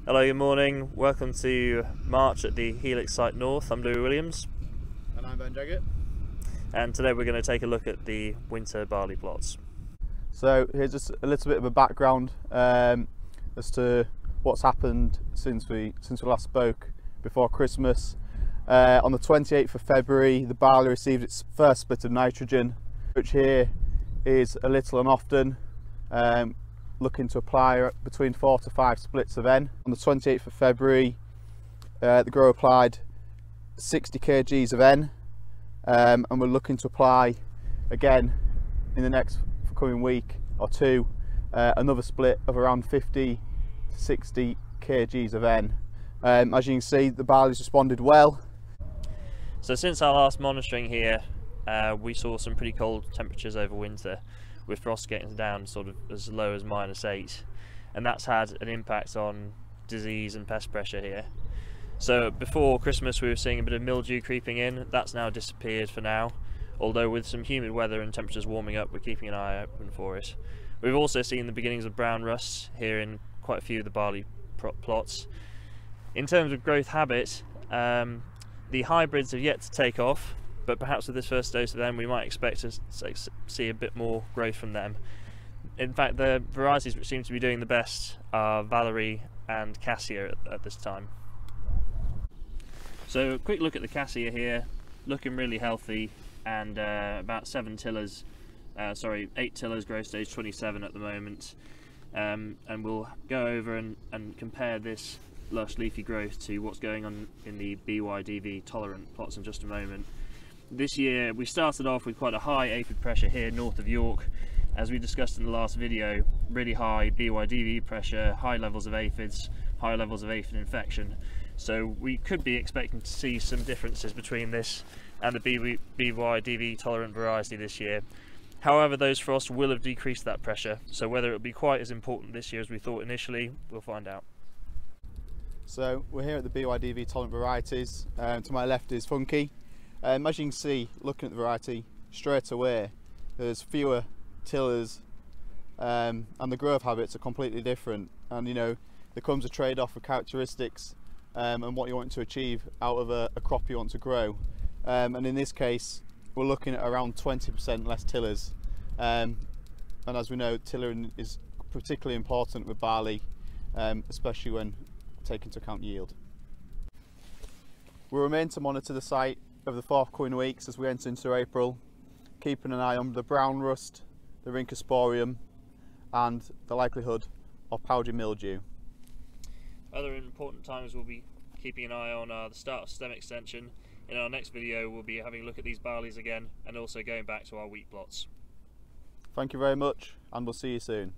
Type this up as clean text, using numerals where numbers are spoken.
Hello, good morning. Welcome to March at the Helix site North. I'm Louis Williams. And I'm Jagger. And today we're going to take a look at the winter barley plots. So here's just a little bit of a background as to what's happened since we last spoke before Christmas. On the 28th of February, the barley received its first split of nitrogen, which here is a little and often. Looking to apply between 4 to 5 splits of N. On the 28th of February, the grower applied 60 kgs of N, and we're looking to apply again in the next coming week or two another split of around 50 to 60 kgs of N. As you can see, the barley's responded well. So since our last monitoring here, we saw some pretty cold temperatures over winter, with frost getting down sort of as low as -8, and that's had an impact on disease and pest pressure here. So before Christmas we were seeing a bit of mildew creeping in. That's now disappeared for now, although with some humid weather and temperatures warming up, we're keeping an eye open for it. We've also seen the beginnings of brown rust here in quite a few of the barley plots. In terms of growth habit, the hybrids have yet to take off, but perhaps with this first dose of them we might expect to see a bit more growth from them. In fact, the varieties which seem to be doing the best are Valerie and Cassia at this time. So a quick look at the Cassia here, looking really healthy, and about 8 tillers growth stage 27 at the moment, and we'll go over and compare this lush leafy growth to what's going on in the BYDV tolerant plots in just a moment. This year we started off with quite a high aphid pressure here north of York, as we discussed in the last video. Really high BYDV pressure, high levels of aphids, high levels of aphid infection. So we could be expecting to see some differences between this and the BYDV tolerant variety this year. However, those frosts will have decreased that pressure, so whether it will be quite as important this year as we thought initially, we'll find out. So we're here at the BYDV tolerant varieties. To my left is Funky. As you can see, looking at the variety straight away, there's fewer tillers, and the growth habits are completely different. And you know, there comes a trade-off of characteristics and what you want to achieve out of a crop you want to grow. And in this case, we're looking at around 20% less tillers. And as we know, tillering is particularly important with barley, especially when taking into account yield. We'll remain to monitor the site over the forthcoming weeks as we enter into April, keeping an eye on the brown rust, the rhynchosporium, and the likelihood of powdery mildew. Other important times we'll be keeping an eye on the start of stem extension. In our next video we'll be having a look at these barleys again, and also going back to our wheat plots. Thank you very much, and we'll see you soon.